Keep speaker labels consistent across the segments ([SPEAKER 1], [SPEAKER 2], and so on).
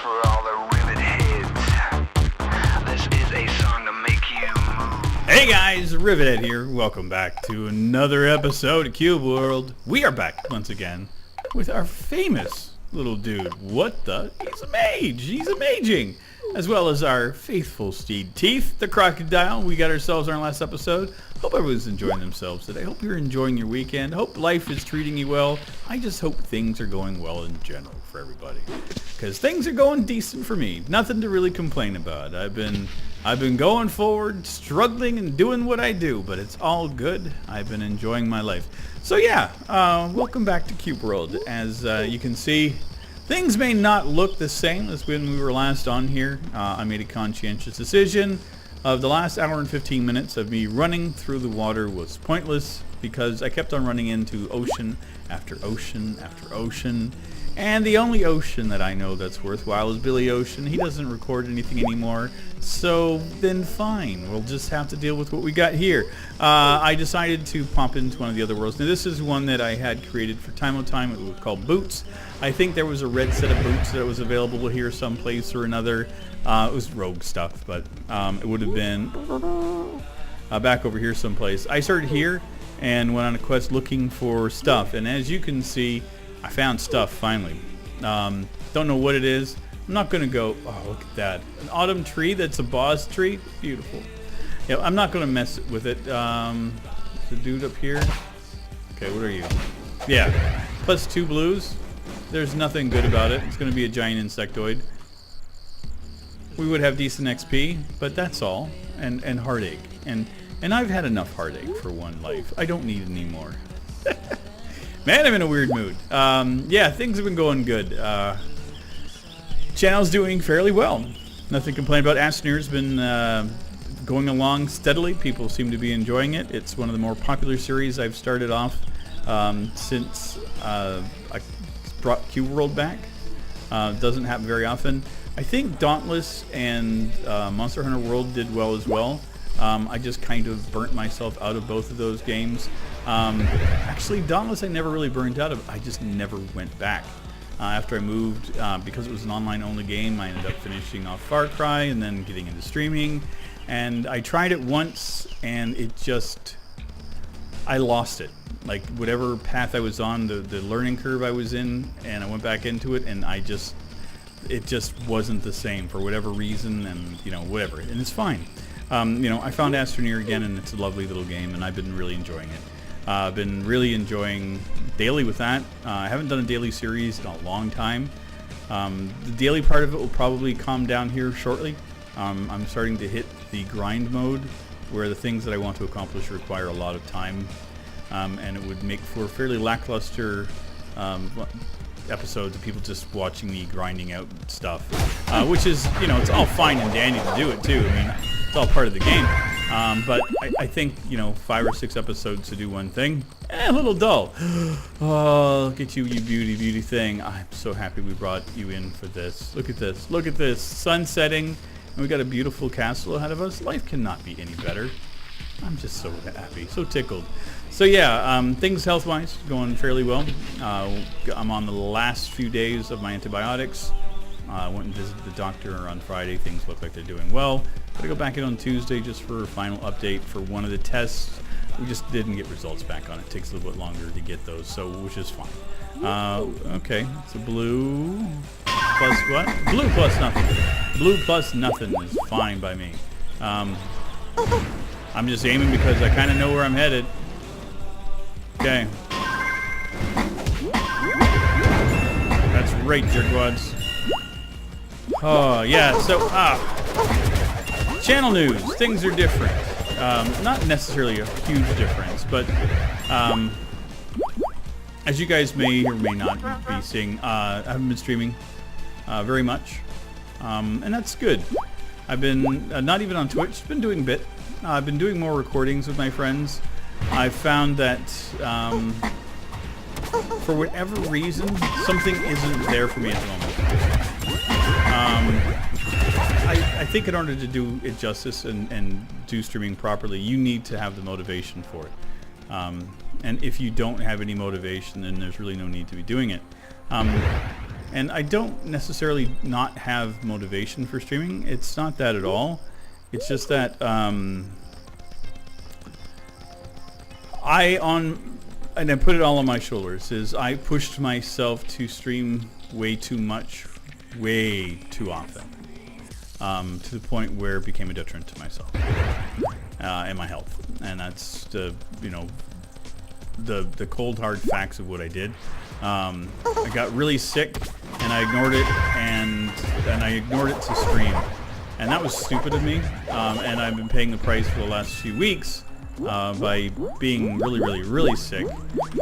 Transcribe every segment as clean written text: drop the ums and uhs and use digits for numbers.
[SPEAKER 1] for all the Rivet heads. This is a song to make you move.
[SPEAKER 2] Hey guys, Rivet here. Welcome back to another episode of Cube World. We are back once again with our famous little dude. What the? He's a mage. He's a maging. As well as our faithful steed Teeth, the crocodile. We got ourselves on our last episode. Hope everyone's enjoying themselves today. Hope you're enjoying your weekend. Hope life is treating you well. I just hope things are going well in general for everybody. Because things are going decent for me. Nothing to really complain about. I've been going forward, struggling and doing what I do, but it's all good. I've been enjoying my life. So yeah, welcome back to Cube World. As you can see, things may not look the same as when we were last on here. I made a conscientious decision of the last hour and 15 minutes of me running through the water was pointless because I kept on running into ocean after ocean after ocean. And the only ocean that I know that's worthwhile is Billy Ocean. He doesn't record anything anymore, so then fine. We'll just have to deal with what we got here. I decided to pop into one of the other worlds. Now this is one that I had created for Time O' Time. It was called Boots. I think there was a red set of boots that was available here someplace or another. It was rogue stuff, but it would have been back over here someplace. I started here and went on a quest looking for stuff, and as you can see, I found stuff finally. Don't know what it is. I'm not gonna go. Oh, look at that! An autumn tree that's a boss tree. Beautiful. Yeah, I'm not gonna mess with it. The dude up here. Okay, what are you? Yeah, plus 2 blues. There's nothing good about it. It's gonna be a giant insectoid. We would have decent XP, but that's all. And heartache. And I've had enough heartache for one life. I don't need any more. Man, I'm in a weird mood. Yeah, things have been going good. Channel's doing fairly well. Nothing to complain about. Astroneer's been going along steadily. People seem to be enjoying it. It's one of the more popular series I've started off since I brought Cube World back. Doesn't happen very often. I think Dauntless and Monster Hunter World did well as well. I just kind of burnt myself out of both of those games. Actually, Dauntless I never really burnt out of. I just never went back. After I moved, because it was an online-only game, I ended up finishing off Far Cry and then getting into streaming. And I tried it once, and it just... I lost it. Like, whatever path I was on, the learning curve I was in, and I went back into it, and it just wasn't the same for whatever reason, and, you know, whatever. And it's fine. You know, I found Astroneer again, and it's a lovely little game, and I've been really enjoying it. I've been really enjoying daily with that. I haven't done a daily series in a long time. The daily part of it will probably calm down here shortly. I'm starting to hit the grind mode, where the things that I want to accomplish require a lot of time, and it would make for fairly lackluster episodes of people just watching me grinding out stuff, which is, you know, it's all fine and dandy to do it too. I mean, it's all part of the game. But I think, you know, 5 or 6 episodes to do one thing, a little dull. Oh, look at you, you beauty thing. I'm so happy we brought you in for this. Look at this. Look at this. Sun setting, and we got a beautiful castle ahead of us. Life cannot be any better. I'm just so happy, so tickled. So yeah, things health-wise going fairly well. I'm on the last few days of my antibiotics. I went and visited the doctor on Friday. Things look like they're doing well. Gotta go back in on Tuesday just for a final update for one of the tests. We just didn't get results back on it. It takes a little bit longer to get those, so which is fine. Okay, so blue plus what? Blue plus nothing. Blue plus nothing is fine by me. I'm just aiming because I kind of know where I'm headed. Okay. That's right, jerkwads. Oh, yeah, so, channel news. Things are different. Not necessarily a huge difference, but, as you guys may or may not be seeing, I haven't been streaming, very much, and that's good. I've been, not even on Twitch, been doing a bit. I've been doing more recordings with my friends. I've found that, for whatever reason, something isn't there for me at the moment. I think in order to do it justice and do streaming properly, you need to have the motivation for it. And if you don't have any motivation, then there's really no need to be doing it. And I don't necessarily not have motivation for streaming. It's not that at all. It's just that and I put it all on my shoulders, is I pushed myself to stream way too much, way too often, to the point where it became a detriment to myself and my health. And that's the cold hard facts of what I did. I got really sick and I ignored it, and I ignored it to stream, and that was stupid of me. And I've been paying the price for the last few weeks by being really sick,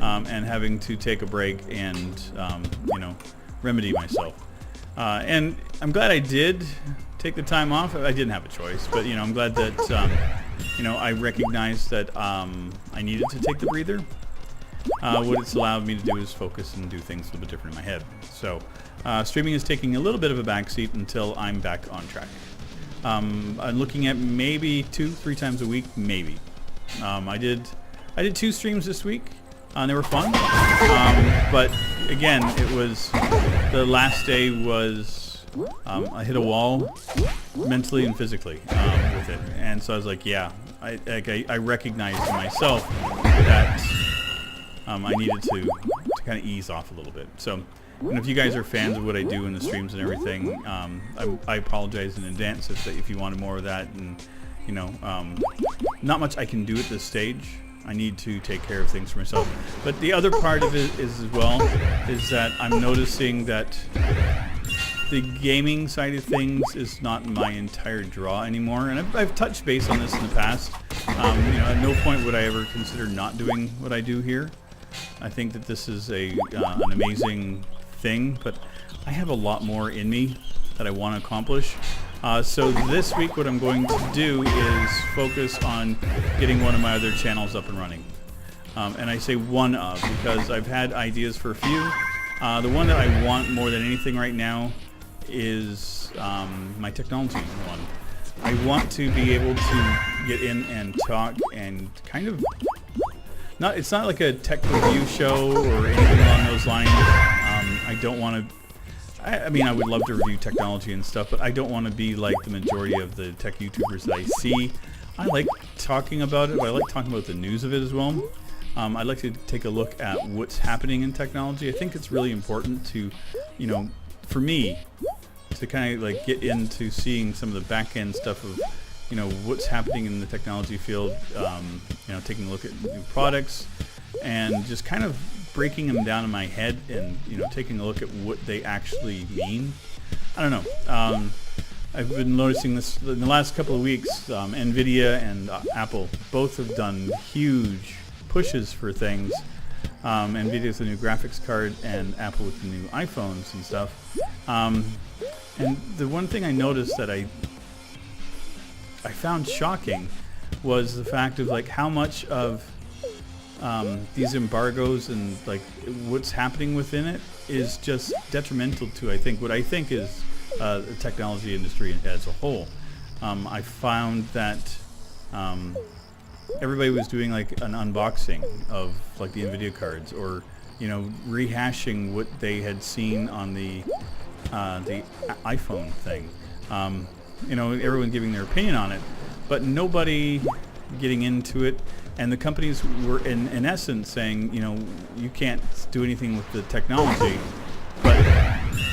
[SPEAKER 2] and having to take a break and remedy myself. And I'm glad I did take the time off. I didn't have a choice, but I'm glad that I recognized that I needed to take the breather. What it's allowed me to do is focus and do things a little bit different in my head. So streaming is taking a little bit of a backseat until I'm back on track. I'm looking at maybe 2-3 times a week, maybe. I did 2 streams this week, and they were fun. But again, it was the last day was I hit a wall mentally and physically with it, and so I was like, yeah, I recognized in myself that I needed to kind of ease off a little bit. So, and if you guys are fans of what I do in the streams and everything, I apologize in advance if you wanted more of that. And not much I can do at this stage. I need to take care of things for myself. But the other part of it is as well is that I'm noticing that the gaming side of things is not my entire draw anymore. And I've touched base on this in the past. At no point would I ever consider not doing what I do here. I think that this is an amazing thing, but I have a lot more in me that I want to accomplish. So this week what I'm going to do is focus on getting one of my other channels up and running. And I say one of because I've had ideas for a few. The one that I want more than anything right now is my technology one. I want to be able to get in and talk and kind of it's not like a tech review show or anything along those lines. I don't want to. I mean, I would love to review technology and stuff, but I don't want to be like the majority of the tech YouTubers that I see. I like talking about it, but I like talking about the news of it as well. I'd like to take a look at what's happening in technology. I think it's really important to, for me, to kind of like get into seeing some of the back end stuff of, what's happening in the technology field. Taking a look at new products and just kind of breaking them down in my head and taking a look at what they actually mean. I don't know. I've been noticing this in the last couple of weeks. Nvidia and Apple both have done huge pushes for things. Nvidia with the new graphics card and Apple with the new iPhones and stuff. And the one thing I noticed that I found shocking was the fact of like how much of these embargoes and like what's happening within it is just detrimental to what I think is the technology industry as a whole. I found that everybody was doing like an unboxing of like the Nvidia cards, or rehashing what they had seen on the iPhone thing. Everyone giving their opinion on it, but nobody getting into it. And the companies were in essence saying, you can't do anything with the technology, but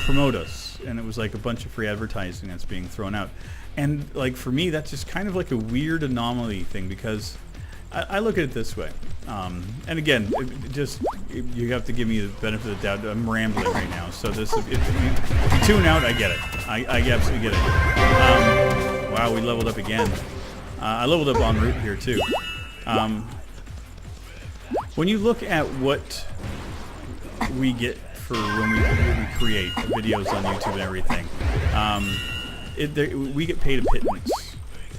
[SPEAKER 2] promote us. And it was like a bunch of free advertising that's being thrown out. And like for me, that's just kind of like a weird anomaly thing, because I look at it this way. And again, you have to give me the benefit of the doubt. I'm rambling right now, so if you tune out, I get it. I absolutely get it. Wow, we leveled up again. I leveled up en route here too. When you look at what we get for when we create videos on YouTube and everything, we get paid a pittance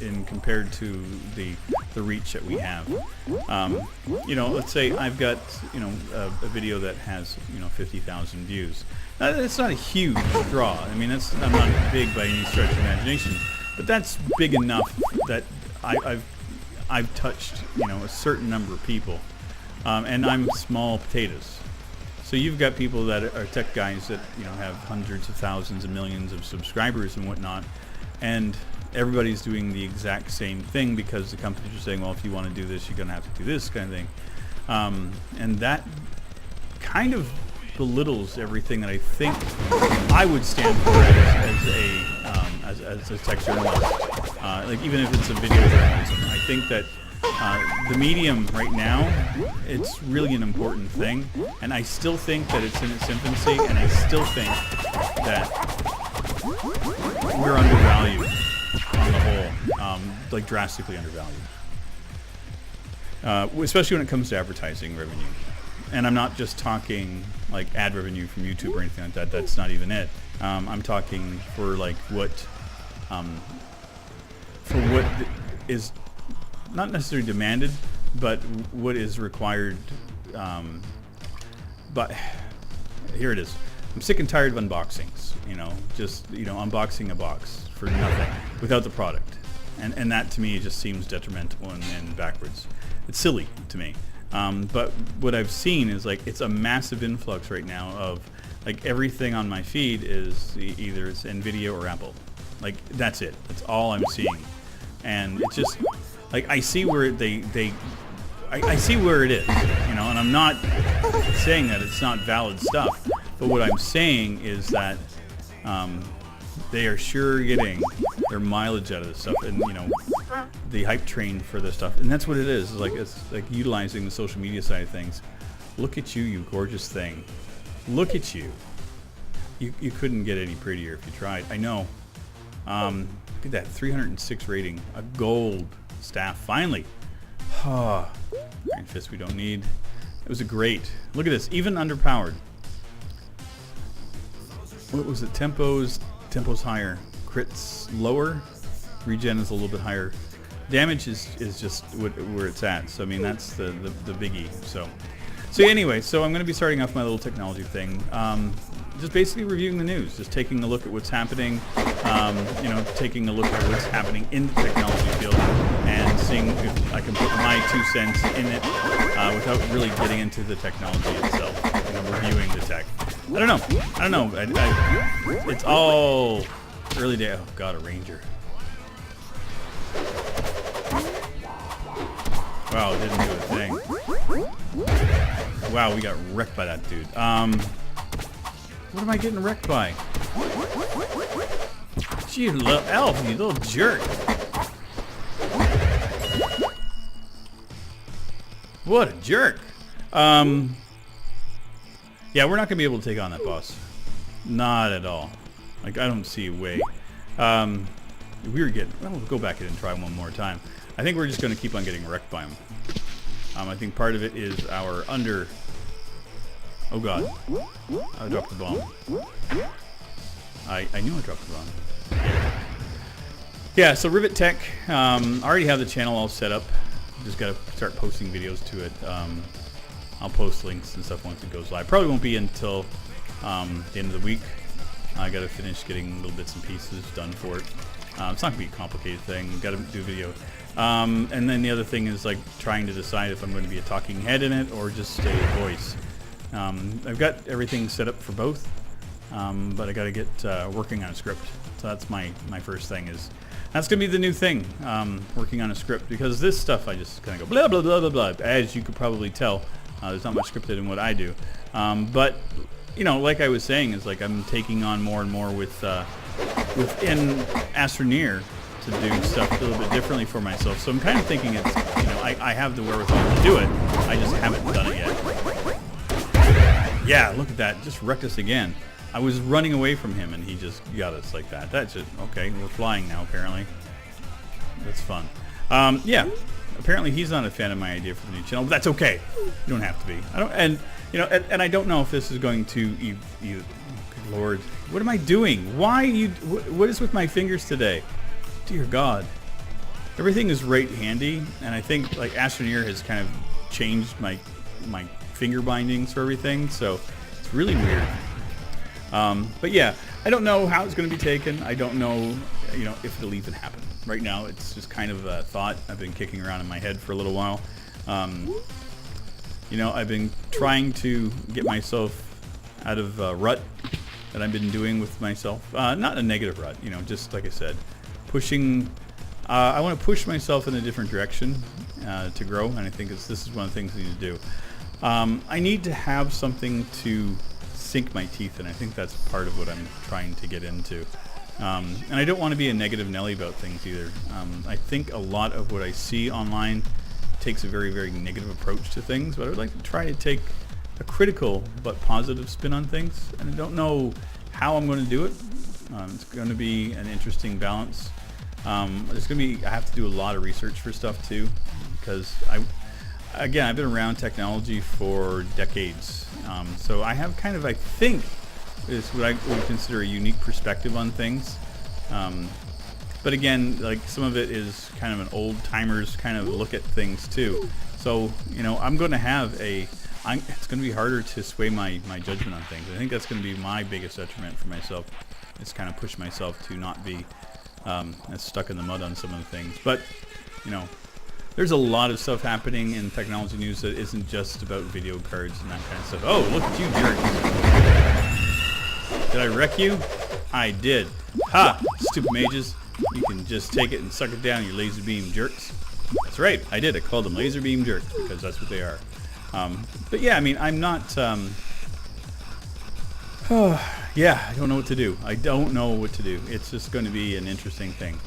[SPEAKER 2] in compared to the reach that we have. Let's say I've got a video that has 50,000 views. That's not a huge draw. I mean, I'm not big by any stretch of imagination, but that's big enough that I've touched a certain number of people, and I'm small potatoes. So you've got people that are tech guys that have hundreds of thousands and millions of subscribers and whatnot, and everybody's doing the exact same thing because the companies are saying, well, if you want to do this, you're going to have to do this kind of thing, and that kind of belittles everything that I think I would stand for as a tech journalist. Like even if it's a video journalism, I think that the medium right now, it's really an important thing, and I still think that it's in its infancy, and I still think that we're undervalued on the whole, like drastically undervalued, especially when it comes to advertising revenue. And I'm not just talking like ad revenue from YouTube or anything like that. That's not even it. I'm talking for like what is not necessarily demanded, but what is required. But here it is. I'm sick and tired of unboxings. Just unboxing a box for nothing without the product, and that to me just seems detrimental and backwards. It's silly to me. But what I've seen is like it's a massive influx right now of like everything on my feed is either it's NVIDIA or Apple. Like that's it. That's all I'm seeing, and it's just like I see where I see where it is, and I'm not saying that it's not valid stuff, but what I'm saying is that they are sure getting their mileage out of this stuff, and the hype train for this stuff, and that's what it is. It's like utilizing the social media side of things. Look at you, you gorgeous thing. Look at you. You couldn't get any prettier if you tried. I know. Look at that 306 rating, a gold staff. Finally. Iron Fist we don't need. It was a great. Look at this, even underpowered. What was it? Tempo's higher. Crits lower. Regen is a little bit higher. Damage is just where it's at. So I mean that's the biggie. So anyway, so I'm going to be starting off my little technology thing. Just basically reviewing the news, just taking a look at what's happening. Taking a look at what's happening in the technology field and seeing if I can put my 2 cents in it without really getting into the technology itself. Reviewing the tech. I don't know. It's all early day. Oh God, a Ranger. Wow, it didn't do a thing. Wow, we got wrecked by that dude. What am I getting wrecked by? Gee, you little elf, you little jerk. What a jerk. Yeah, we're not going to be able to take on that boss. Not at all. Like, I don't see a way. We'll go back in and try one more time. I think we're just going to keep on getting wrecked by him. I think part of it is our under... Oh God. I dropped the bomb. I knew I dropped the bomb. Yeah, so Rivet Tech. I already have the channel all set up. Just got to start posting videos to it. I'll post links and stuff once it goes live. Probably won't be until the end of the week. I got to finish getting little bits and pieces done for it. It's not going to be a complicated thing. Got to do a video. And then the other thing is like trying to decide if I'm going to be a talking head in it or just a voice. I've got everything set up for both, but I got to get working on a script. So that's my first thing is that's going to be the new thing, working on a script, because this stuff I just kind of go blah, blah, blah, blah, blah. As you could probably tell, there's not much scripted in what I do. But, like I was saying, is like I'm taking on more and more within Astroneer to do stuff a little bit differently for myself. So I'm kind of thinking it's, I have the wherewithal to do it. I just haven't done it yet. Yeah, look at that. Just wrecked us again. I was running away from him and he just got us like that. That's it. Okay, we're flying now apparently. That's fun. Yeah, apparently he's not a fan of my idea for the new channel, but that's okay. You don't have to be. And I don't know if this is going to good Lord. What am I doing? Why what is with my fingers today? Dear God. Everything is right handy, and I think like Astroneer has kind of changed my finger bindings for everything, so it's really weird. But yeah, I don't know how it's going to be taken. I don't know, if it'll even happen. Right now, it's just kind of a thought I've been kicking around in my head for a little while. I've been trying to get myself out of rut that I've been doing with myself. Not a negative rut, just like I said, pushing. I want to push myself in a different direction to grow, and I think this is one of the things I need to do. I need to have something to sink my teeth in. I think that's part of what I'm trying to get into. And I don't want to be a negative Nelly about things either. I think a lot of what I see online takes a very, very negative approach to things, but I would like to try to take a critical but positive spin on things, and I don't know how I'm going to do it. It's going to be an interesting balance. I have to do a lot of research for stuff too, because I've been around technology for decades, so I have kind of, I think, is what I would consider a unique perspective on things. But again, like, some of it is kind of an old timers kind of look at things too. So I'm going to have it's going to be harder to sway my judgment on things. I think that's going to be my biggest detriment for myself. Is kind of push myself to not be as stuck in the mud on some of the things. But there's a lot of stuff happening in technology news that isn't just about video cards and that kind of stuff. Oh, look at you jerks. Did I wreck you? I did. Ha! Stupid mages. You can just take it and suck it down, you laser beam jerks. That's right, I did. I called them laser beam jerks because that's what they are. But yeah, I mean, I'm not... yeah, I don't know what to do. It's just going to be an interesting thing.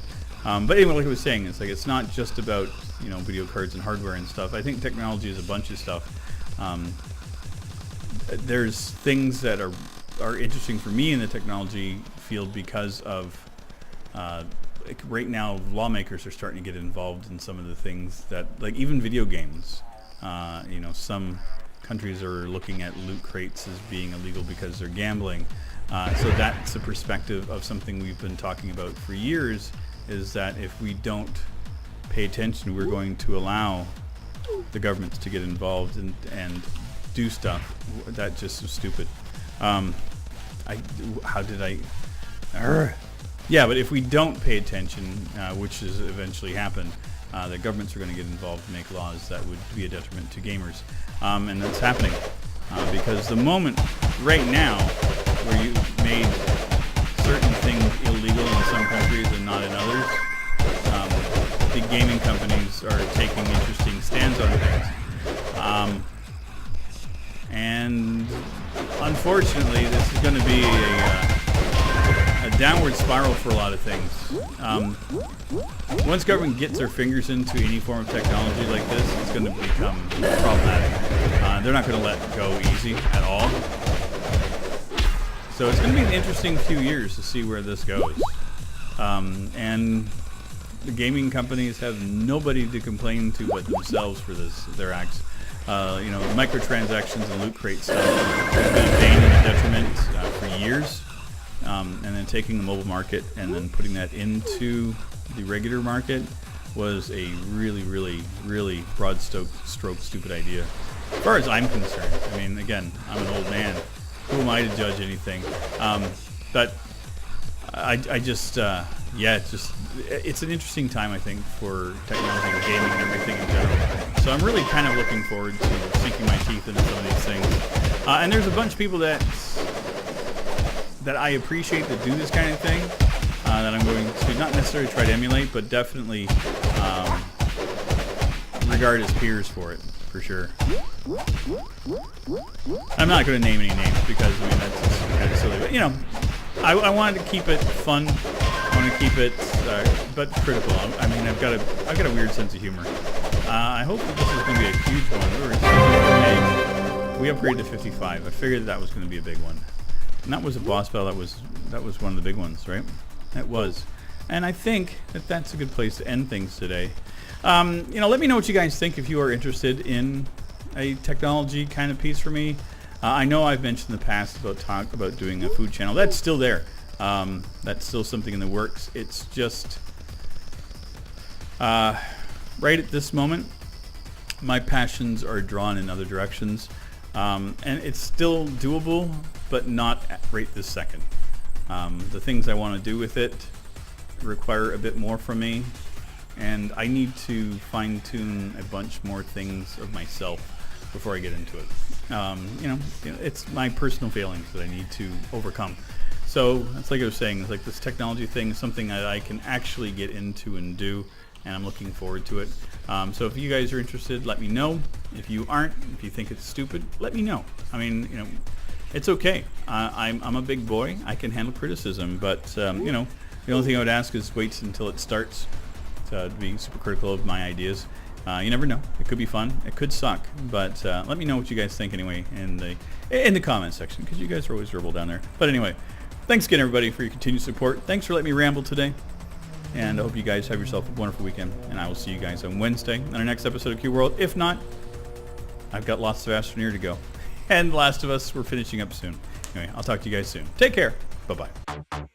[SPEAKER 2] But anyway, like I was saying, it's not just about video cards and hardware and stuff. I think technology is a bunch of stuff. There's things that are interesting for me in the technology field because of right now lawmakers are starting to get involved in some of the things that, like, even video games. Some countries are looking at loot crates as being illegal because they're gambling. So that's a perspective of something we've been talking about for years, is that if we don't pay attention, we're going to allow the governments to get involved and do stuff that just is stupid. Yeah, but if we don't pay attention, which has eventually happened, the governments are going to get involved and make laws that would be a detriment to gamers. And that's happening because the moment right now where you made certain things illegal in some countries and not in others, the gaming companies are taking interesting stands on things. And unfortunately, this is going to be a downward spiral for a lot of things. Once government gets their fingers into any form of technology like this, it's going to become problematic. They're not going to let go easy at all. So it's going to be an interesting few years to see where this goes. And the gaming companies have nobody to complain to but themselves for their acts. Microtransactions and loot crate stuff has been a pain and a detriment for years. And then taking the mobile market and then putting that into the regular market was a really, really, really broad stroke stupid idea. As far as I'm concerned, I mean, again, I'm an old man. Who am I to judge anything? But it's an interesting time, I think, for technology and gaming and everything in general. So I'm really kind of looking forward to sinking my teeth into some of these things. And there's a bunch of people that I appreciate that do this kind of thing, that I'm going to not necessarily try to emulate, but definitely regard as peers for it, for sure. I'm not going to name any names because, I mean, that's just kind of silly. But, I wanted to keep it fun. I want to keep it, but critical. I mean, I've got a weird sense of humor. I hope that this is going to be a huge one. We upgraded to 55. I figured that was going to be a big one. And that was a boss battle. That was one of the big ones, right? That was. And I think that that's a good place to end things today. Let me know what you guys think if you are interested in a technology kind of piece for me. I know I've mentioned in the past about doing a food channel. That's still there. That's still something in the works. It's just right at this moment, my passions are drawn in other directions. And it's still doable, but not right this second. The things I want to do with it require a bit more from me, and I need to fine-tune a bunch more things of myself before I get into it. It's my personal failings that I need to overcome. So that's like I was saying, it's like this technology thing is something that I can actually get into and do, and I'm looking forward to it. So if you guys are interested, let me know. If you aren't, if you think it's stupid, let me know. I mean, it's okay. I'm a big boy. I can handle criticism, but the only thing I would ask is wait until it starts to be super critical of my ideas. You never know. It could be fun. It could suck. But let me know what you guys think anyway in the comments section, because you guys are always verbal down there. But anyway, thanks again, everybody, for your continued support. Thanks for letting me ramble today. And I hope you guys have yourself a wonderful weekend. And I will see you guys on Wednesday on our next episode of Cube World. If not, I've got lots of Astroneer to go. And Last of Us, we're finishing up soon. Anyway, I'll talk to you guys soon. Take care. Bye-bye.